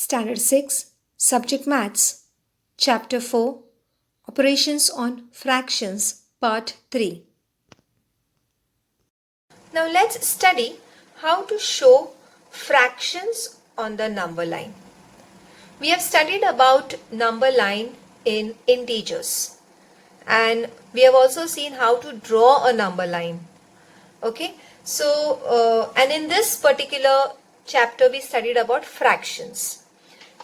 Standard 6, Subject Maths, Chapter 4, Operations on Fractions, Part 3. Now let's study how to show fractions on the number line. We have studied about number line in integers, and we have also seen how to draw a number line. Okay, so and in this particular chapter we studied about fractions.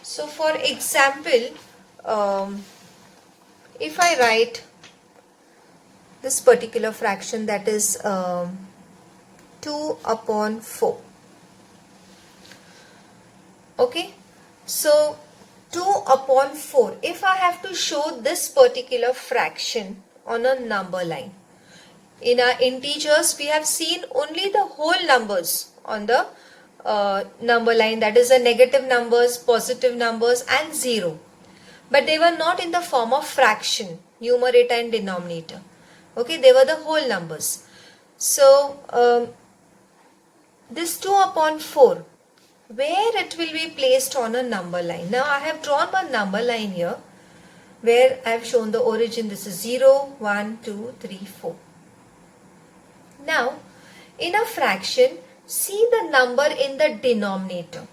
So for example, if I write this particular fraction, that is 2 upon 4. Okay, so 2 upon 4, if I have to show this particular fraction on a number line, in our integers we have seen only the whole numbers on the number line, that is the negative numbers, positive numbers and 0. But they were not in the form of fraction, numerator and denominator. Okay, they were the whole numbers. So this 2 upon 4, where it will be placed on a number line? Now I have drawn one number line here where I have shown the origin. This is 0, 1, 2, 3, 4. Now in a fraction, see the number in the denominator.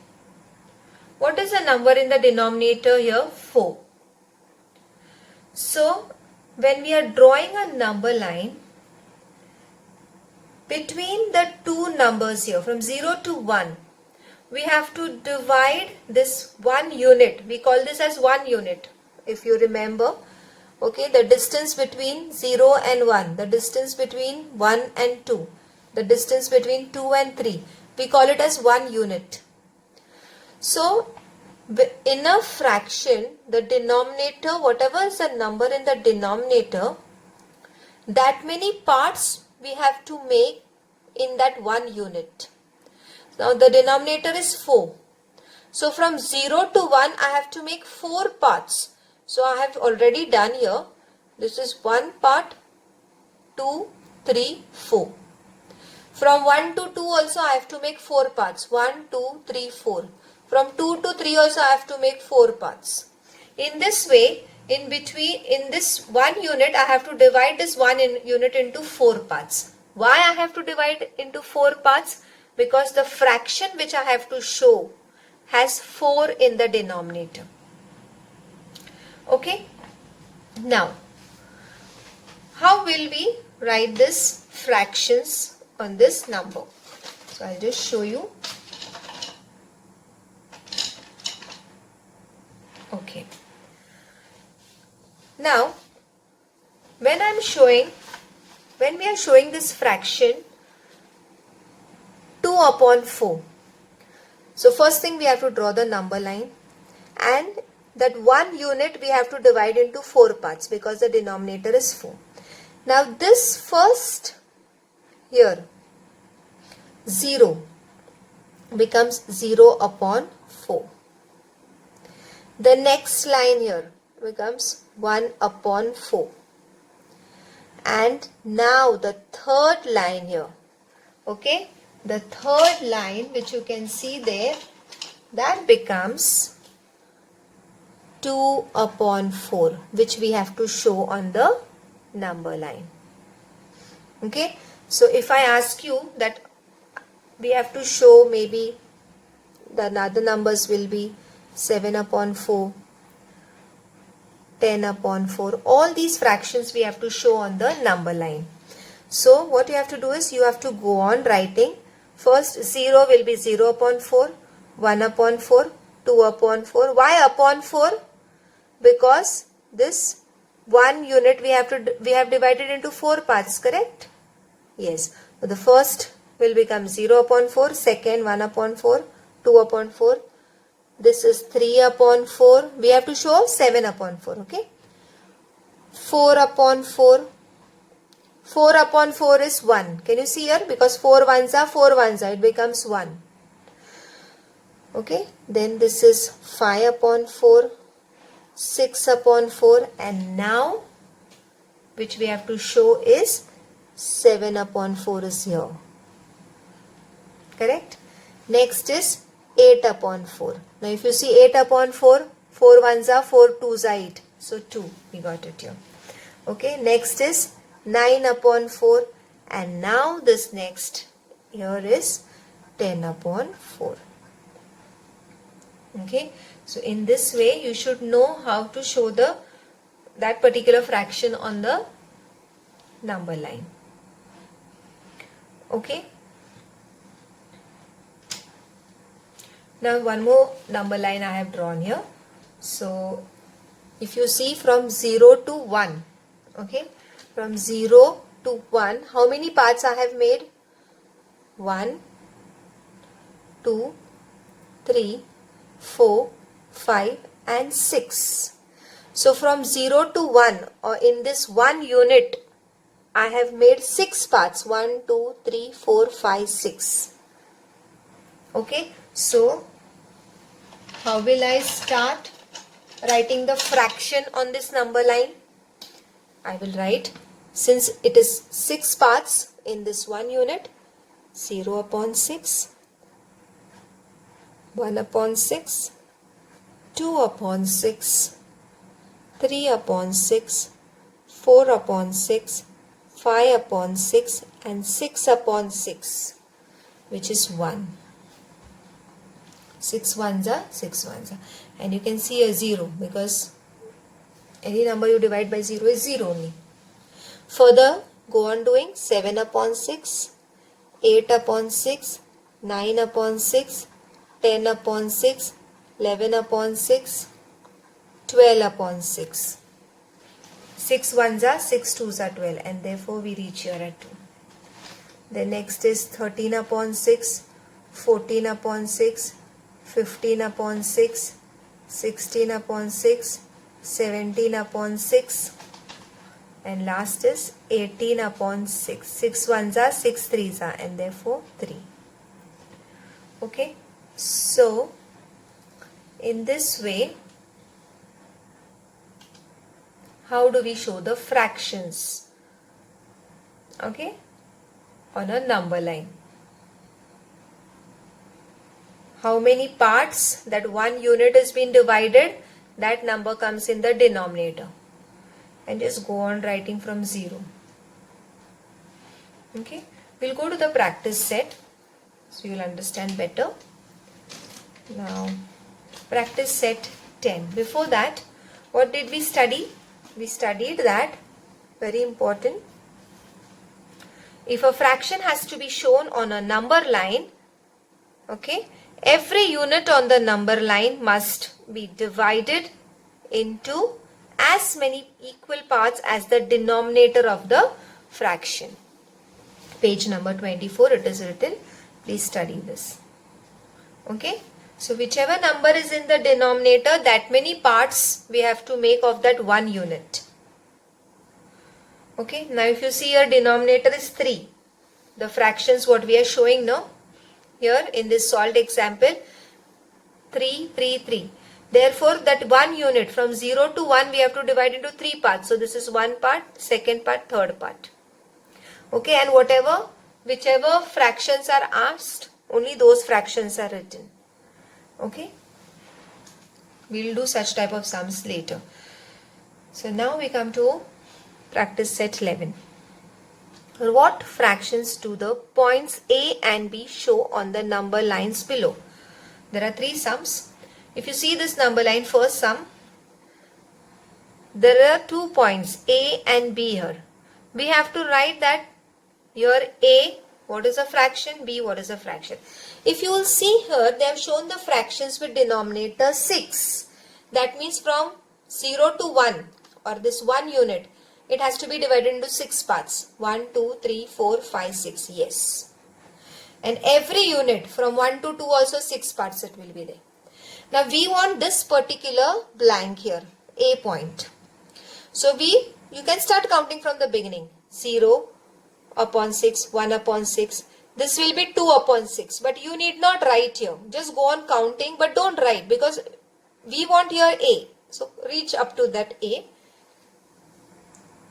What is the number in the denominator here? 4. So when we are drawing a number line, between the two numbers here from 0 to 1, we have to divide this 1 unit. We call this as 1 unit, if you remember. Okay, the distance between 0 and 1, the distance between 1 and 2, the distance between 2 and 3, we call it as 1 unit. So in a fraction, the denominator, whatever is the number in the denominator, that many parts we have to make in that 1 unit. Now the denominator is 4. So from 0 to 1 I have to make 4 parts. So I have already done here. This is 1 part, 2, 3, 4. From 1 to 2 also I have to make 4 parts. 1, 2, 3, 4. From 2 to 3 also I have to make 4 parts. In this way, in this 1 unit, I have to divide this 1 unit into 4 parts. Why I have to divide into 4 parts? Because the fraction which I have to show has 4 in the denominator. Okay. Now, how will we write this fractions on this number? So I'll just show you. Okay. Now, when we are showing this fraction 2 upon 4. So first thing, we have to draw the number line, and that 1 unit we have to divide into 4 parts because the denominator is 4. Now this first here 0 becomes 0 upon 4. The next line here becomes 1 upon 4. And now the third line here, okay, the third line which you can see there, that becomes 2 upon 4, which we have to show on the number line. Okay, so if I ask you that we have to show, maybe the other numbers will be 7 upon 4, 10 upon 4. All these fractions we have to show on the number line. So what you have to do is you have to go on writing. First 0 will be 0 upon 4, 1 upon 4, 2 upon 4. Why upon 4? Because this 1 unit we have divided into 4 parts, correct? Yes. So the first will become 0 upon 4, second 1 upon 4, 2 upon 4. This is 3 upon 4. We have to show 7 upon 4. Okay. 4 upon 4. 4 upon 4 is 1. Can you see here? Because 4 ones are 4 ones are. It becomes 1. Okay. Then this is 5 upon 4. 6 upon 4. And now, which we have to show is 7 upon 4 is here. Correct. Next is 8 upon 4. Now if you see 8 upon 4, 4 ones are 4 twos are 8. So 2, we got it here. Okay, next is 9 upon 4, and now this next here is 10 upon 4. Okay, so in this way you should know how to show that particular fraction on the number line. Okay, now one more number line I have drawn here. So if you see from 0 to 1, okay, from 0 to 1, how many parts I have made? 1, 2, 3, 4, 5 and 6. So from 0 to 1, or in this 1 unit, I have made 6 parts. 1, 2, 3, 4, 5, 6. Okay, so how will I start writing the fraction on this number line? I will write, since it is 6 parts in this 1 unit, 0 upon 6, 1 upon 6, 2 upon 6, 3 upon 6, 4 upon 6, 5 upon 6 and 6 upon 6, which is 1. 6 ones are 6 ones are. And you can see a 0 because any number you divide by 0 is 0 only. Further, go on doing 7 upon 6, 8 upon 6, 9 upon 6, 10 upon 6, 11 upon 6, 12 upon 6. 6 ones are 6 twos are 12, and therefore we reach here at 2. The next is 13 upon 6, 14 upon 6, 15 upon 6, 16 upon 6, 17 upon 6, and last is 18 upon 6. 6 ones are 6 threes are, and therefore 3. Okay, so in this way, how do we show the fractions? Okay, on a number line. How many parts that 1 unit has been divided, that number comes in the denominator. And just go on writing from 0. Okay, we'll go to the practice set so you'll understand better. Now, practice set 10. Before that, what did we study? We studied that, very important, if a fraction has to be shown on a number line, okay, every unit on the number line must be divided into as many equal parts as the denominator of the fraction. Page number 24 it is written. Please study this. Okay, so whichever number is in the denominator, that many parts we have to make of that 1 unit. Okay, now if you see your denominator is 3. The fractions what we are showing now, here in this solved example, 3, 3, 3. Therefore, that 1 unit from 0 to 1 we have to divide into 3 parts. So, this is 1 part, second part, third part. Okay, and whichever fractions are asked, only those fractions are written. Okay, we will do such type of sums later. So, now we come to practice set 11. What fractions do the points A and B show on the number lines below? There are 3 sums. If you see this number line, first sum, there are 2 points A and B here. We have to write that here A, what is a fraction, B, what is a fraction. If you will see here, they have shown the fractions with denominator 6. That means from 0 to 1, or this 1 unit, it has to be divided into 6 parts. 1, 2, 3, 4, 5, 6. Yes. And every unit from 1 to 2 also 6 parts it will be there. Now we want this particular blank here, A point. So you can start counting from the beginning. 0 upon 6, 1 upon 6. This will be 2 upon 6. But you need not write here. Just go on counting, but don't write because we want here A. So reach up to that A.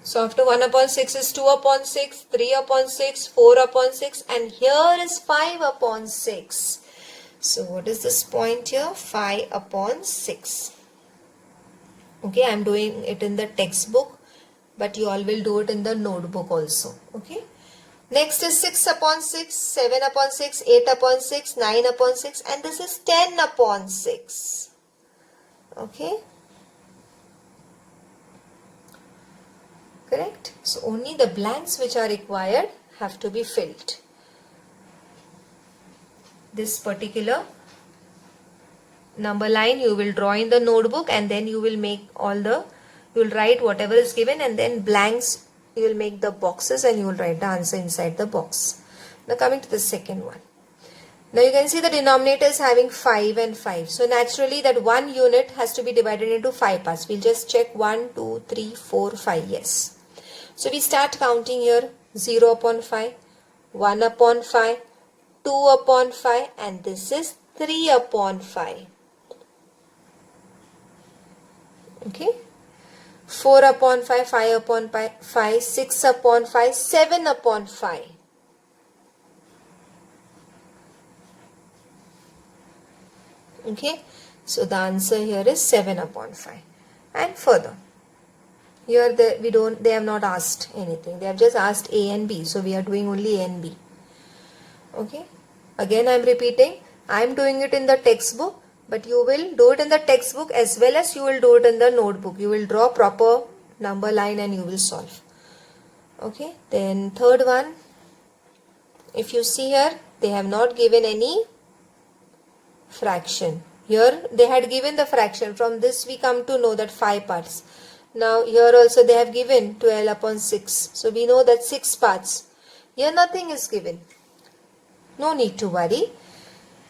So after 1 upon 6 is 2 upon 6, 3 upon 6, 4 upon 6, and here is 5 upon 6. So what is this point here? 5 upon 6. Okay, I am doing it in the textbook, but you all will do it in the notebook also. Okay. Next is 6 upon 6, 7 upon 6, 8 upon 6, 9 upon 6, and this is 10 upon 6. Okay. Correct. So only the blanks which are required have to be filled. This particular number line you will draw in the notebook, and then you will make you will write whatever is given, and then blanks you will make the boxes and you will write the answer inside the box. Now coming to the second one. Now you can see the denominator is having 5 and 5. So naturally that one unit has to be divided into 5 parts. We'll just check 1, 2, 3, 4, 5. Yes. So we start counting here. 0 upon 5, 1 upon 5, 2 upon 5, and this is 3 upon 5. Okay. 4 upon 5, 5 upon 5, 6 upon 5, 7 upon 5. Okay. So the answer here is 7 upon 5. And further. Here they have not asked anything. They have just asked A and B. So we are doing only A and B. Okay. Again I am repeating. I am doing it in the textbook. But you will do it in the textbook as well as you will do it in the notebook. You will draw proper number line and you will solve. Okay. Then third one. If you see here, they have not given any fraction. Here they had given the fraction. From this we come to know that 5 parts. Now here also they have given 12 upon 6. So we know that 6 parts. Here nothing is given. No need to worry.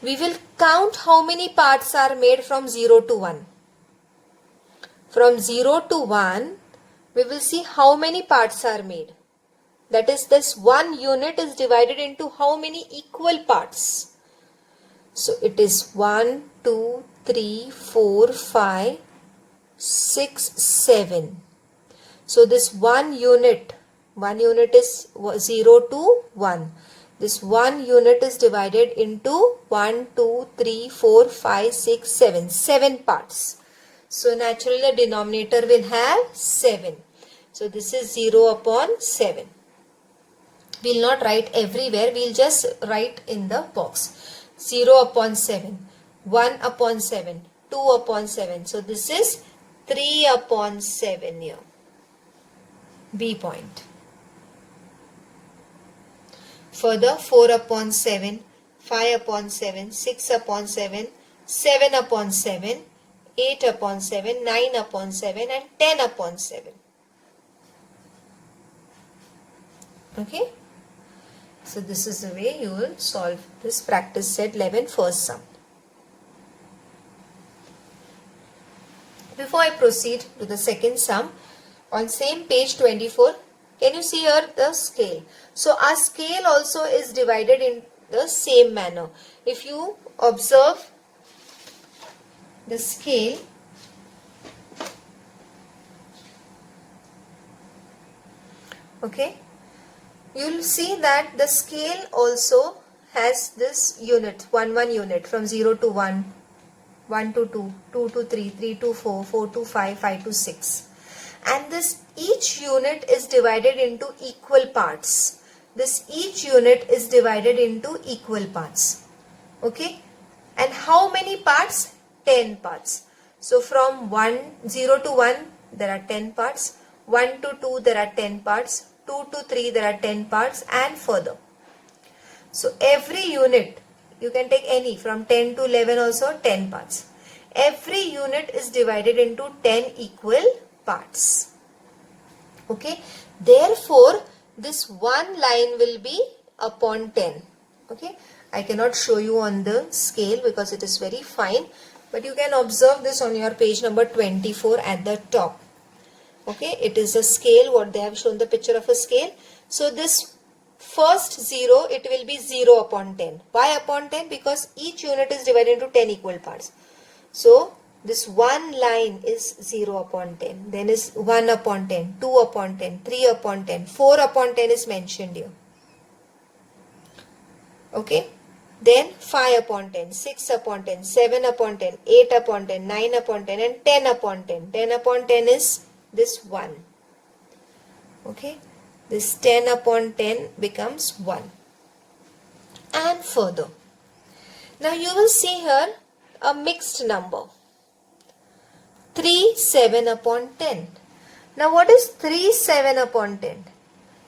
We will count how many parts are made from 0 to 1. From 0 to 1, we will see how many parts are made. That is, this one unit is divided into how many equal parts. So it is 1, 2, 3, 4, 5, 6, 7. So this one unit is 0 to 1. This one unit is divided into 1, 2, 3, 4, 5, 6, 7. 7 parts. So naturally the denominator will have 7. So this is 0 upon 7. We will not write everywhere. We will just write in the box. 0 upon 7. 1 upon 7. 2 upon 7. So this is 3 upon 7 here. B point. Further, 4 upon 7, 5 upon 7, 6 upon 7, 7 upon 7, 8 upon 7, 9 upon 7 and 10 upon 7. Okay. So this is the way you will solve this practice set 11 first sum. Before I proceed to the second sum, on same page 24, can you see here the scale? So our scale also is divided in the same manner. If you observe the scale, okay, you will see that the scale also has this unit, 1 unit from 0 to 1, 1 to 2, 2 to 3, 3 to 4, 4 to 5, 5 to 6. And this each unit is divided into equal parts. This each unit is divided into equal parts. Okay. And how many parts? 10 parts. So from 0 to 1 there are 10 parts. 1 to 2 there are 10 parts. 2 to 3 there are 10 parts and further. So every unit, you can take any from 10 to 11 also 10 parts. Every unit is divided into 10 equal parts. Okay. Therefore, this one line will be upon 10. Okay. I cannot show you on the scale because it is very fine. But you can observe this on your page number 24 at the top. Okay. It is a scale, what they have shown the picture of a scale. So this first 0, it will be 0 upon 10. Why upon 10? Because each unit is divided into 10 equal parts. So this one line is 0 upon 10. Then is 1 upon 10, 2 upon 10, 3 upon 10, 4 upon 10 is mentioned here. Okay. then 5 upon 10, 6 upon 10, 7 upon 10, 8 upon 10, 9 upon 10 and 10 upon 10. 10 upon 10 is this 1. Okay, this 10 upon 10 becomes 1. And further. Now you will see here a mixed number. 3 7 upon 10. Now what is 3 7 upon 10?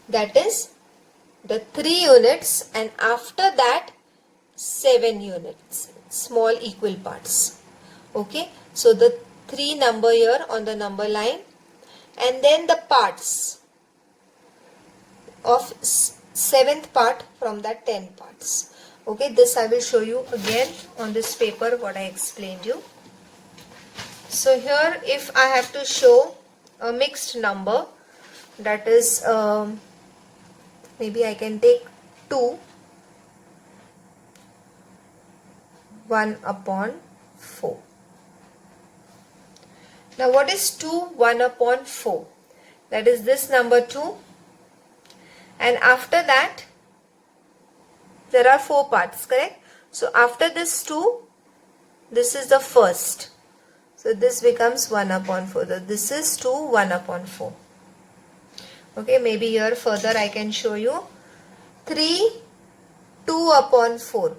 That is the 3 units and after that 7 units, small equal parts. Okay, so the 3 number here on the number line and then the parts of 7th part from that 10 parts. Okay, this I will show you again on this paper what I explained you. So here if I have to show a mixed number, that is maybe I can take 2 1 upon 4. Now what is 2 1 upon 4? That is this number 2 and after that there are 4 parts, correct? So after this 2, this is the first. So this becomes 1 upon 4. This is 2 1 upon 4. Okay, maybe here further I can show you 3 2 upon 4.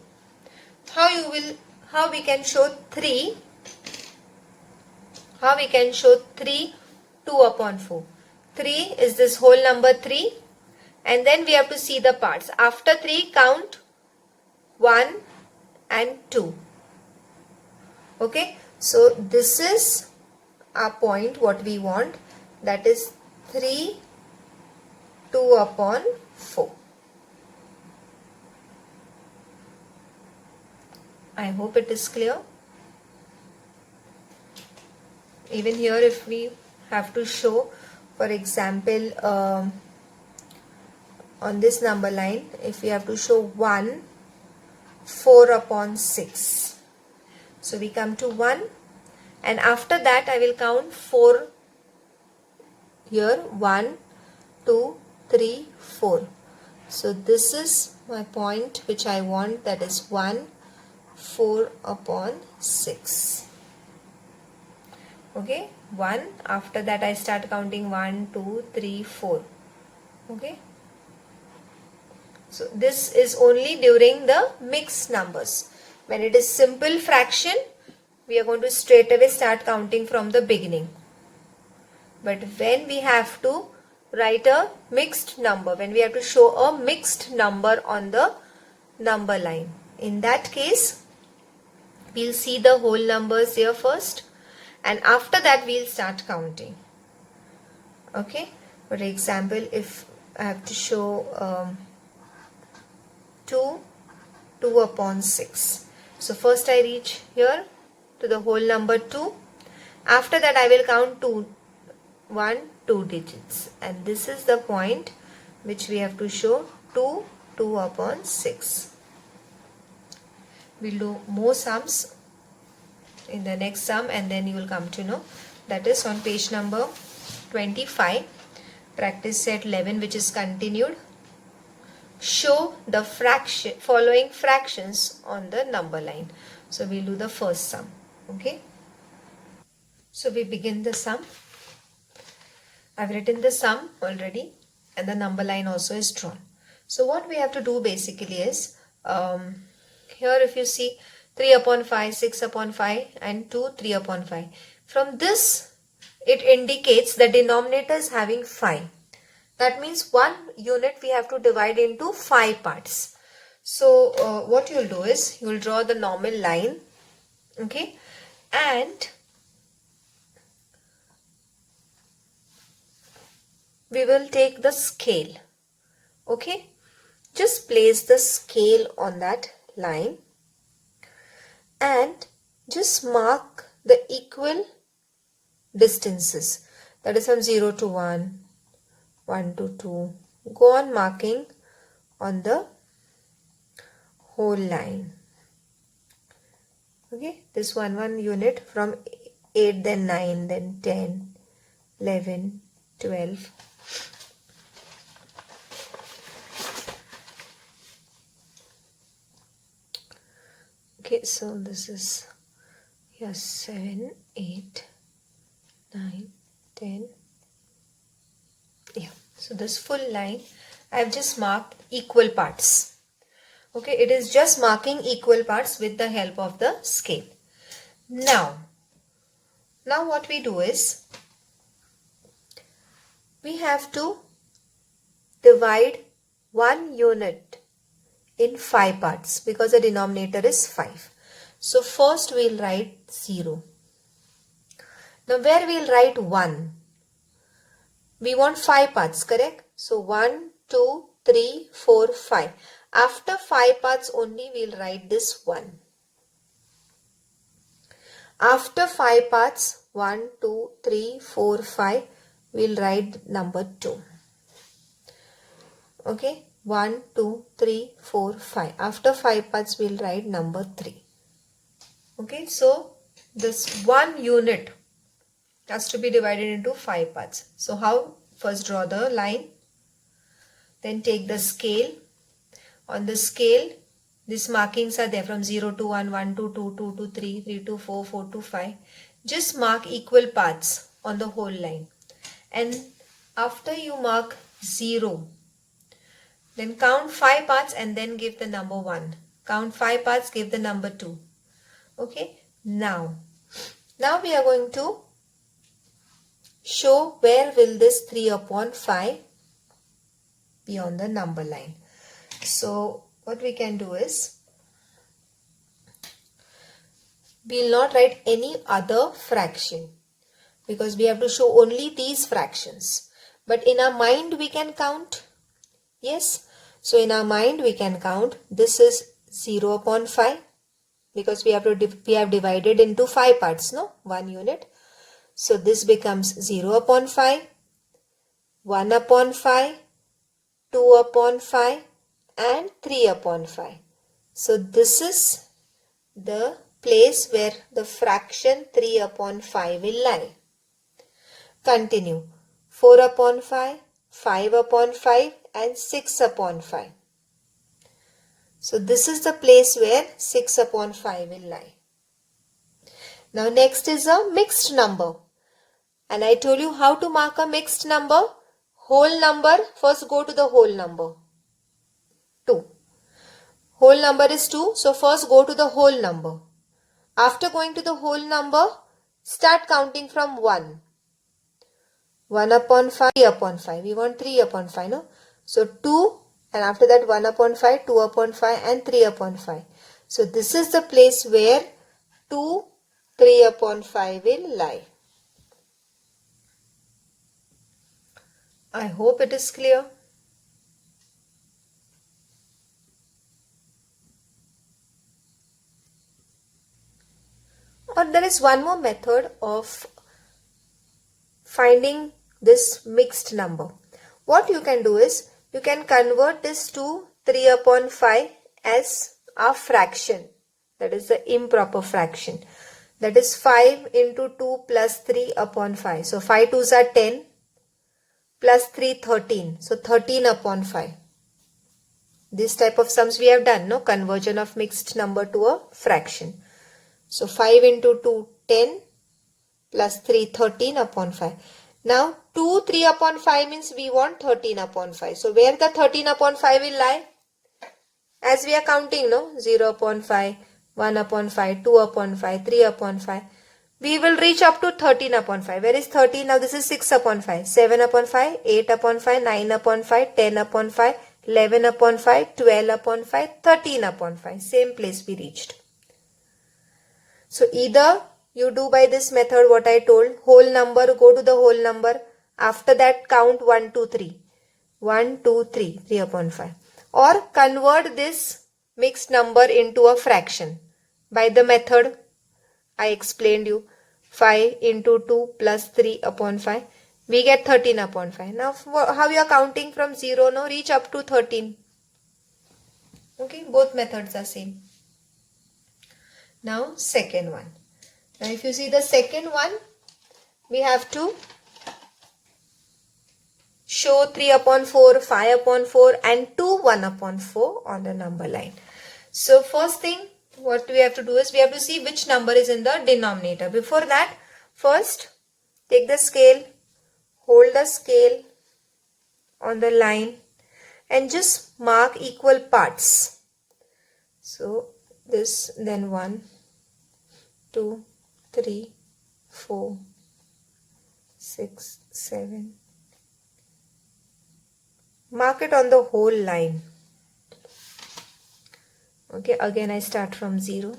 How we can show 3? How we can show 3 2 upon 4? 3 is this whole number 3 and then we have to see the parts. After 3 count 1 and 2. Okay, so this is our point what we want, that is 3 2 upon 4. I hope it is clear. Even here if we have to show, for example on this number line, if we have to show 1 4 upon 6. So we come to 1 and after that I will count 4 here, 1 2 3 4. So this is my point which I want, that is 1 4 upon 6. Okay, 1, after that I start counting 1 2 3 4. Okay, so this is only during the mixed numbers. When it is simple fraction, we are going to straight away start counting from the beginning. But when we have to write a mixed number, when we have to show a mixed number on the number line, in that case we'll see the whole numbers here first and after that we'll start counting. Okay, for example, if I have to show 2 2 upon 6. So first I reach here to the whole number 2. After that I will count 2 digits and this is the point which we have to show 2 2 upon 6. We'll do more sums in the next sum and then you will come to know. That is on page number 25, practice set 11, which is continued. Show the following fractions on the number line. So we'll do the first sum. Okay, so we begin the sum. I've written the sum already and the number line also is drawn. So what we have to do basically is here if you see 3 upon 5, 6 upon 5 and 2 3 upon 5. From this it indicates the denominator is having 5. That means one unit we have to divide into 5 parts. So what you'll do is you'll draw the normal line. Okay, and we will take the scale. Okay, just place the scale on that line and just mark the equal distances, that is from 0 to 1, 1 to 2. Go on marking on the whole line. Okay, this one unit from 8, then 9, then 10, 11, 12. Okay, so this is 7, 8, 9, 10. Yeah, so this full line I have just marked equal parts. Okay, it is just marking equal parts with the help of the scale. Now what we do is we have to divide 1 unit in 5 parts because the denominator is 5. So first we'll write 0. Now where we'll write 1? We want 5 parts, correct? So 1, 2, 3, 4, 5. After 5 parts only we'll write this 1. After 5 parts, 1, 2, 3, 4, 5, we'll write number 2. Okay, 1, 2, 3, 4, 5. After 5 parts, we'll write number 3. Okay, so this 1 unit has to be divided into 5 parts. So how? First draw the line, then take the scale. On the scale, these markings are there from 0 to 1, 1 to 2, 2 to 3, 3 to 4, 4 to 5. Just mark equal parts on the whole line. And after you mark 0, then count 5 parts and then give the number 1. Count 5 parts, give the number 2. Okay, now we are going to show where will this 3 upon 5 be on the number line. So what we can do is, we will not write any other fraction because we have to show only these fractions. But in our mind we can count. Yes. So in our mind we can count. This is 0 upon 5 because we have divided into 5 parts, no? 1 unit. So this becomes 0 upon 5, 1 upon 5, 2 upon 5 and 3 upon 5. So this is the place where the fraction 3 upon 5 will lie. Continue. 4 upon 5, 5 upon 5 and 6 upon 5. So this is the place where 6 upon 5 will lie. Now next is a mixed number. And I told you how to mark a mixed number. Whole number, first go to the whole number. 2. Whole number is 2. So first go to the whole number. After going to the whole number, start counting from 1. 1 upon 5, 3 upon 5. We want 3 upon 5, no? So 2 and after that 1 upon 5, 2 upon 5 and 3 upon 5. So this is the place where 2, 3 upon 5 will lie. I hope it is clear. Or there is one more method of finding this mixed number. What you can do is, you can convert this to 3 upon 5 as a fraction. That is the improper fraction. That is 5 into 2 plus 3 upon 5. So 5 2s are 10 plus 3 13. So 13 upon 5. This type of sums we have done, no? Conversion of mixed number to a fraction. So 5 into 2 10 plus 3 13 upon 5. Now 2 3 upon 5 means we want 13 upon 5. So where the 13 upon 5 will lie? As we are counting, no? 0 upon 5, 1 upon 5, 2 upon 5, 3 upon 5. We will reach up to 13 upon 5. Where is 13? Now this is 6 upon 5, 7 upon 5, 8 upon 5, 9 upon 5, 10 upon 5, 11 upon 5, 12 upon 5, 13 upon 5. Same place we reached. So either you do by this method what I told, whole number, go to the whole number. After that count 1, 2, 3. 1, 2, 3, 3 upon 5. Or convert this mixed number into a fraction. By the method I explained you, 5 into 2 plus 3 upon 5. We get 13 upon 5. Now how you are counting from 0? No, reach up to 13. Okay, both methods are same. Now second one. Now if you see the second one, we have to show 3 upon 4, 5 upon 4 and 2 1 upon 4 on the number line. So first thing, what we have to do is we have to see which number is in the denominator. Before that, first take the scale, hold the scale on the line and just mark equal parts. So this, then 1, 2, 3, 4, 6, 7. Mark it on the whole line. Okay, again I start from 0.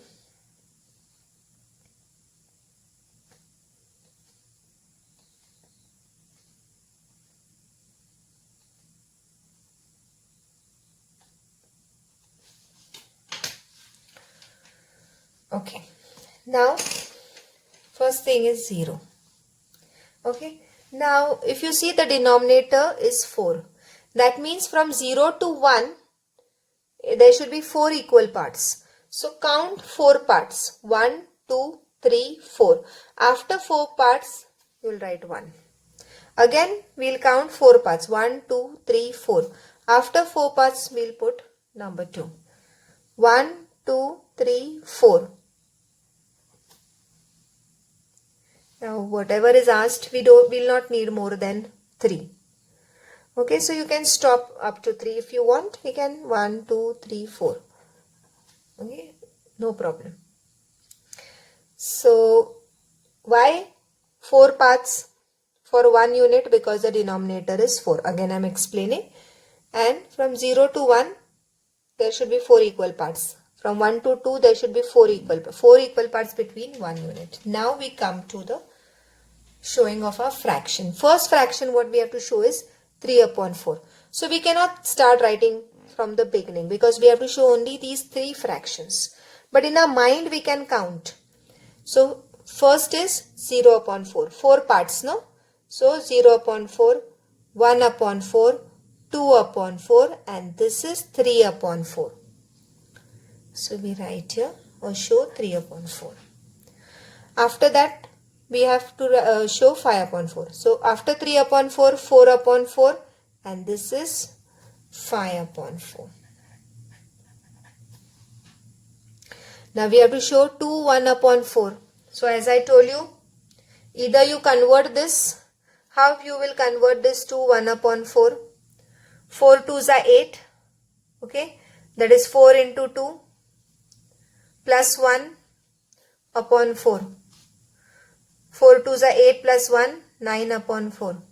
Okay, now first thing is 0. Okay, now if you see the denominator is 4. That means from 0 to 1, there should be 4 equal parts. So count 4 parts. 1, 2, 3, 4. After 4 parts, you will write 1. Again, we will count 4 parts. 1, 2, 3, 4. After 4 parts, we will put number 2. 1, 2, 3, 4. Now, whatever is asked, we will not need more than 3. Okay, so you can stop up to 3 if you want. You can 1, 2, 3, 4. Okay, no problem. So, why 4 parts for 1 unit? Because the denominator is 4. Again, I am explaining. And from 0 to 1, there should be 4 equal parts. From 1 to 2, there should be 4 equal parts between 1 unit. Now we come to the showing of our fraction. First fraction what we have to show is 3 upon 4. So we cannot start writing from the beginning because we have to show only these 3 fractions. But in our mind we can count. So first is 0 upon 4. 4 parts, no? So 0 upon 4, 1 upon 4, 2 upon 4 and this is 3 upon 4. So we write here or show 3 upon 4. After that we have to show 5 upon 4. So after 3 upon 4, 4 upon 4 and this is 5 upon 4. Now we have to show 2 1 upon 4. So as I told you, either you convert this. How you will convert this to 1 upon 4? 4 2s are 8. Okay, that is 4 into 2 plus 1 upon 4. 4 2s are 8 plus 1, 9 upon 4.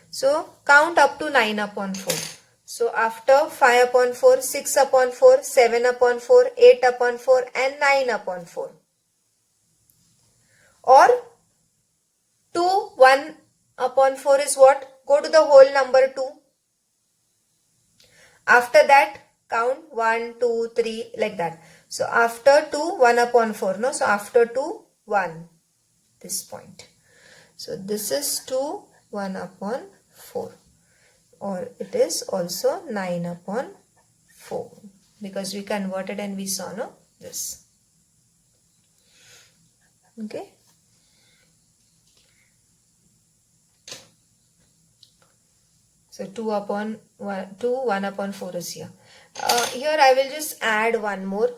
So count up to 9 upon 4. So after 5 upon 4, 6 upon 4, 7 upon 4, 8 upon 4 and 9 upon 4. Or 2 1 upon 4 is what? Go to the whole number 2. After that count 1, 2, 3 like that. So after 2, 1 upon 4. No? So after 2, 1. This point. So this is 2, 1 upon 4. Or it is also 9 upon 4. Because we converted and we saw, no? This. Okay. So 2 upon 1, 2, 1 upon 4 is here. Here I will just add one more.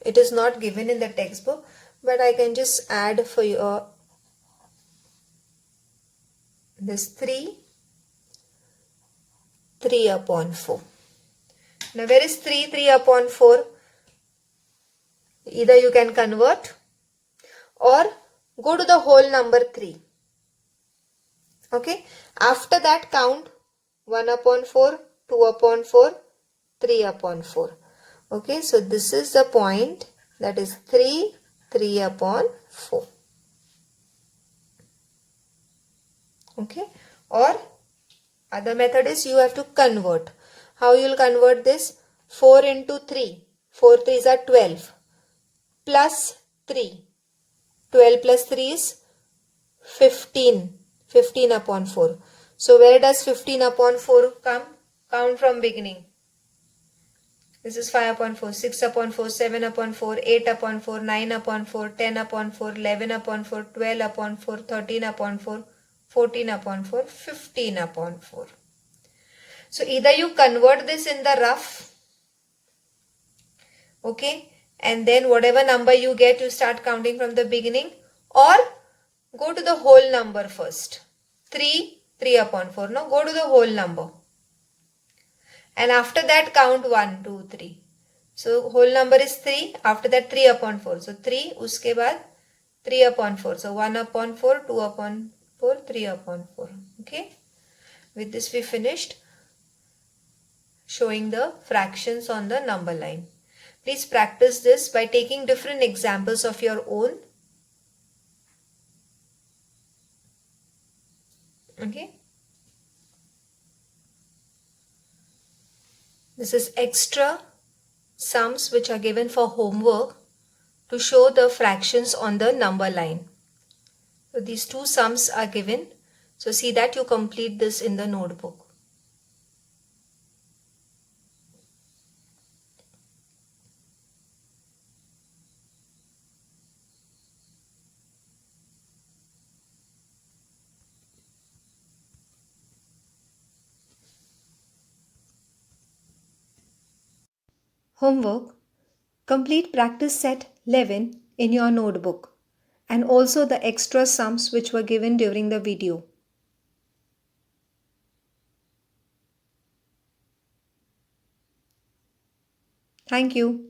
It is not given in the textbook, but I can just add for you this 3 upon 4. Now where is 3 upon 4? Either you can convert or go to the whole number 3. Okay. After that count 1 upon 4, 2 upon 4, 3 upon 4. Okay. So this is the point, that is 3 upon 4. Okay. Or other method is you have to convert. How you will convert this? 4 into 3. 4 3s are 12. Plus 3. 12 plus 3 is 15. 15 upon 4. So where does 15 upon 4 come? Count from beginning. This is 5 upon 4, 6 upon 4, 7 upon 4, 8 upon 4, 9 upon 4, 10 upon 4, 11 upon 4, 12 upon 4, 13 upon 4, 14 upon 4, 15 upon 4. So either you convert this in the rough, okay, and then whatever number you get, you start counting from the beginning, or go to the whole number first. 3 upon 4. Now go to the whole number. And after that count 1, 2, 3. So whole number is 3. After that 3 upon 4. So 3, uske baad 3 upon 4. So 1 upon 4, 2 upon 4, 3 upon 4. Okay. With this we finished showing the fractions on the number line. Please practice this by taking different examples of your own. Okay. This is extra sums which are given for homework to show the fractions on the number line. So these two sums are given. So see that you complete this in the notebook. Homework. Complete practice set 11 in your notebook and also the extra sums which were given during the video. Thank you.